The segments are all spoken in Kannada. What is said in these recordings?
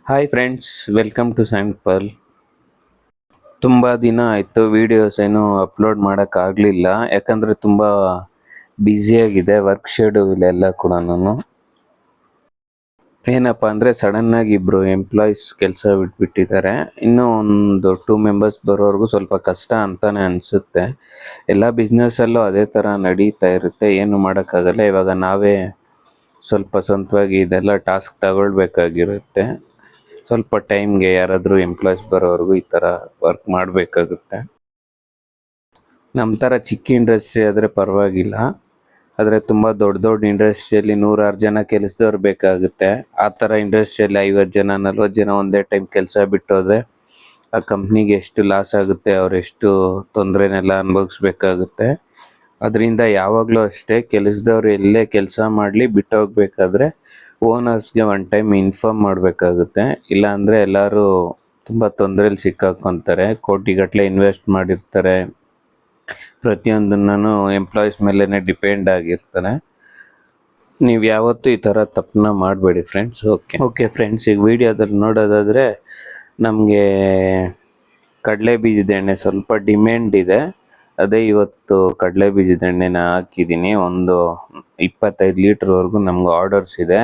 Hi friends, welcome to sample. ತುಂಬ ದಿನ ಆಯಿತು ವೀಡಿಯೋಸ್ ಏನು ಅಪ್ಲೋಡ್ ಮಾಡೋಕ್ಕಾಗಲಿಲ್ಲ, ಯಾಕಂದರೆ ತುಂಬ ಬ್ಯುಸಿಯಾಗಿದೆ ವರ್ಕ್ ಶೆಡ್ಯೂಲ್ ಎಲ್ಲ ಕೂಡ. ಏನಪ್ಪ ಅಂದರೆ ಸಡನ್ನಾಗಿ ಇಬ್ಬರು ಎಂಪ್ಲಾಯೀಸ್ ಕೆಲಸ ಬಿಟ್ಬಿಟ್ಟಿದ್ದಾರೆ. ಇನ್ನೂ ಒಂದು 2 ಮೆಂಬರ್ಸ್ ಬರೋವರೆಗೂ ಸ್ವಲ್ಪ ಕಷ್ಟ ಅಂತಲೇ ಅನಿಸುತ್ತೆ. ಎಲ್ಲ ಬಿಸ್ನೆಸ್ಸಲ್ಲೂ ಅದೇ ಥರ ನಡೀತಾ ಇರುತ್ತೆ, ಏನು ಮಾಡೋಕ್ಕಾಗಲ್ಲ. ಇವಾಗ ನಾವೇ ಸ್ವಲ್ಪ ಸ್ವಂತವಾಗಿ ಇದೆಲ್ಲ ಟಾಸ್ಕ್ ತಗೊಳ್ಬೇಕಾಗಿರುತ್ತೆ. ಸ್ವಲ್ಪ ಟೈಮ್ಗೆ ಯಾರಾದರೂ ಎಂಪ್ಲಾಯೀಸ್ ಬರೋವರೆಗೂ ಈ ಥರ ವರ್ಕ್ ಮಾಡಬೇಕಾಗುತ್ತೆ. ನಮ್ಮ ಥರ ಚಿಕ್ಕ ಇಂಡಸ್ಟ್ರಿ ಆದರೆ ಪರವಾಗಿಲ್ಲ, ಆದರೆ ತುಂಬ ದೊಡ್ಡ ದೊಡ್ಡ ಇಂಡಸ್ಟ್ರಿಯಲ್ಲಿ 100 ಜನ ಕೆಲಸದವ್ರು ಬೇಕಾಗುತ್ತೆ. ಆ ಥರ ಇಂಡಸ್ಟ್ರಿಯಲ್ಲಿ 50 ಜನ 40 ಜನ ಒಂದೇ ಟೈಮ್ ಕೆಲಸ ಬಿಟ್ಟೋದ್ರೆ ಆ ಕಂಪ್ನಿಗೆ ಎಷ್ಟು ಲಾಸ್ ಆಗುತ್ತೆ, ಅವರೆಷ್ಟು ತೊಂದರೆನೆಲ್ಲ ಅನುಭವಿಸ್ಬೇಕಾಗುತ್ತೆ. ಅದರಿಂದ ಯಾವಾಗಲೂ ಅಷ್ಟೇ, ಕೆಲಸದವ್ರು ಎಲ್ಲೇ ಕೆಲಸ ಮಾಡಲಿ ಬಿಟ್ಟೋಗ್ಬೇಕಾದ್ರೆ ಓನರ್ಸ್ಗೆ ಒನ್ ಟೈಮ್ ಇನ್ಫಾರ್ಮ್ ಮಾಡಬೇಕಾಗುತ್ತೆ. ಇಲ್ಲಾಂದರೆ ಎಲ್ಲರೂ ತುಂಬ ತೊಂದರೆಯಲ್ಲಿ ಸಿಕ್ಕಾಕ್ಕೊತಾರೆ. ಕೋಟಿಗಟ್ಟಲೆ ಇನ್ವೆಸ್ಟ್ ಮಾಡಿರ್ತಾರೆ, ಪ್ರತಿಯೊಂದನ್ನು ಎಂಪ್ಲಾಯೀಸ್ ಮೇಲೇ ಡಿಪೆಂಡ್ ಆಗಿರ್ತಾರೆ. ನೀವು ಯಾವತ್ತೂ ಈ ಥರ ತಪ್ಪನ್ನ ಮಾಡಬೇಡಿ ಫ್ರೆಂಡ್ಸ್. ಓಕೆ ಫ್ರೆಂಡ್ಸ್, ಈಗ ವಿಡಿಯೋದಲ್ಲಿ ನೋಡೋದಾದರೆ ನಮಗೆ ಕಡಲೆ ಬೀಜದ ಎಣ್ಣೆ ಸ್ವಲ್ಪ ಡಿಮ್ಯಾಂಡ್ ಇದೆ. ಅದೇ ಇವತ್ತು ಕಡಲೆ ಬೀಜದ ಎಣ್ಣೆನ ಹಾಕಿದ್ದೀನಿ. ಒಂದು 25 ಲೀಟ್ರ್ವರೆಗೂ ನಮ್ಗೆ ಆರ್ಡರ್ಸ್ ಇದೆ.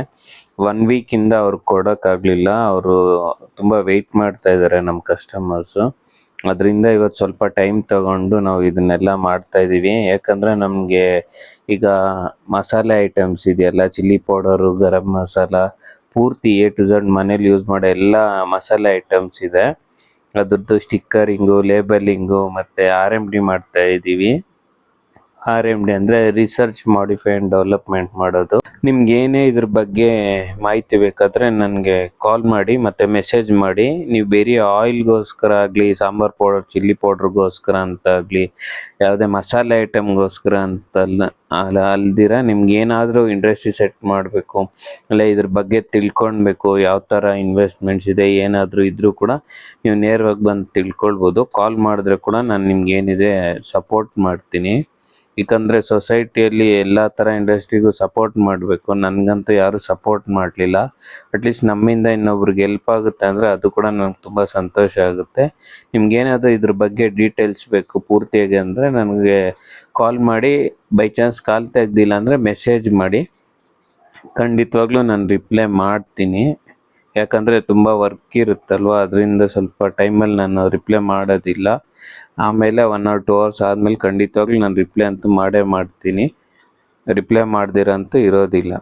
1 ವೀಕಿಂದ ಅವ್ರು ಕೊಡೋಕ್ಕಾಗಲಿಲ್ಲ, ಅವರು ತುಂಬ ವೆಯ್ಟ್ ಮಾಡ್ತಾ ಇದ್ದಾರೆ ನಮ್ಮ ಕಸ್ಟಮರ್ಸು. ಅದರಿಂದ ಇವತ್ತು ಸ್ವಲ್ಪ ಟೈಮ್ ತಗೊಂಡು ನಾವು ಇದನ್ನೆಲ್ಲ ಮಾಡ್ತಾಯಿದ್ದೀವಿ. ಯಾಕಂದರೆ ನಮಗೆ ಈಗ ಮಸಾಲೆ ಐಟಮ್ಸ್ ಇದೆಯಲ್ಲ, ಚಿಲ್ಲಿ ಪೌಡರು, ಗರಂ ಮಸಾಲ, ಪೂರ್ತಿ A to Z ಮನೇಲಿ ಯೂಸ್ ಮಾಡೋ ಎಲ್ಲ ಮಸಾಲೆ ಐಟಮ್ಸ್ ಇದೆ. ಅದ್ರದ್ದು ಸ್ಟಿಕ್ಕರಿಂಗು, ಲೇಬಲಿಂಗು ಮತ್ತು RMD ಮಾಡ್ತಾ ಇದ್ದೀವಿ. RMD ಅಂದರೆ ರಿಸರ್ಚ್ ಮಾಡಿಫೈ ಆ್ಯಂಡ್ ಡೆವಲಪ್ಮೆಂಟ್ ಮಾಡೋದು. ನಿಮ್ಗೆ ಏನೇ ಇದ್ರ ಬಗ್ಗೆ ಮಾಹಿತಿ ಬೇಕಾದರೆ ನನಗೆ ಕಾಲ್ ಮಾಡಿ ಮತ್ತು ಮೆಸೇಜ್ ಮಾಡಿ. ನೀವು ಬೇರೆ ಆಯಿಲ್ಗೋಸ್ಕರ ಆಗಲಿ, ಸಾಂಬಾರು ಪೌಡರ್, ಚಿಲ್ಲಿ ಪೌಡ್ರಿಗೋಸ್ಕರ ಅಂತ ಆಗಲಿ, ಯಾವುದೇ ಮಸಾಲೆ ಐಟಮ್ಗೋಸ್ಕರ ಅಲ್ದಿರ ನಿಮ್ಗೆ ಏನಾದರೂ ಇಂಡಸ್ಟ್ರಿ ಸೆಟ್ ಮಾಡಬೇಕು, ಇಲ್ಲ ಇದ್ರ ಬಗ್ಗೆ ತಿಳ್ಕೊಳ್ಬೇಕು, ಯಾವ ಥರ ಇನ್ವೆಸ್ಟ್ಮೆಂಟ್ಸ್ ಇದೆ, ಏನಾದರೂ ಇದ್ದರೂ ಕೂಡ ನೀವು ನೇರವಾಗಿ ಬಂದು ತಿಳ್ಕೊಳ್ಬೋದು. ಕಾಲ್ ಮಾಡಿದ್ರೆ ಕೂಡ ನಾನು ನಿಮ್ಗೆ ಏನಿದೆ ಸಪೋರ್ಟ್ ಮಾಡ್ತೀನಿ. ಏಕೆಂದರೆ ಸೊಸೈಟಿಯಲ್ಲಿ ಎಲ್ಲ ಥರ ಇಂಡಸ್ಟ್ರಿಗೂ ಸಪೋರ್ಟ್ ಮಾಡಬೇಕು. ನನಗಂತೂ ಯಾರೂ ಸಪೋರ್ಟ್ ಮಾಡಲಿಲ್ಲ. ಅಟ್ಲೀಸ್ಟ್ ನಮ್ಮಿಂದ ಇನ್ನೊಬ್ರಿಗೆ ಹೆಲ್ಪ್ ಆಗುತ್ತೆ ಅಂದರೆ ಅದು ಕೂಡ ನನಗೆ ತುಂಬ ಸಂತೋಷ ಆಗುತ್ತೆ. ನಿಮ್ಗೇನಾದರೂ ಇದ್ರ ಬಗ್ಗೆ ಡೀಟೇಲ್ಸ್ ಬೇಕು ಪೂರ್ತಿಯಾಗಿ ಅಂದರೆ ನನಗೆ ಕಾಲ್ ಮಾಡಿ. ಬೈ ಚಾನ್ಸ್ ಕಾಲ್ ತೆಗ್ದಿಲ್ಲ ಅಂದರೆ ಮೆಸೇಜ್ ಮಾಡಿ, ಖಂಡಿತವಾಗ್ಲೂ ನಾನು ರಿಪ್ಲೈ ಮಾಡ್ತೀನಿ. ಯಾಕಂದರೆ ತುಂಬ ವರ್ಕ್ ಇರುತ್ತಲ್ವ, ಅದರಿಂದ ಸ್ವಲ್ಪ ಟೈಮಲ್ಲಿ ನಾನು ರಿಪ್ಲೈ ಮಾಡೋದಿಲ್ಲ. ಆಮೇಲೆ 1 or 2 hours ಆದಮೇಲೆ ಖಂಡಿತವಾಗ್ಲೂ ನಾನು ರಿಪ್ಲೈ ಅಂತೂ ಮಾಡೇ ಮಾಡ್ತೀನಿ. ರಿಪ್ಲೈ ಮಾಡ್ದಿರಂತೂ ಇರೋದಿಲ್ಲ.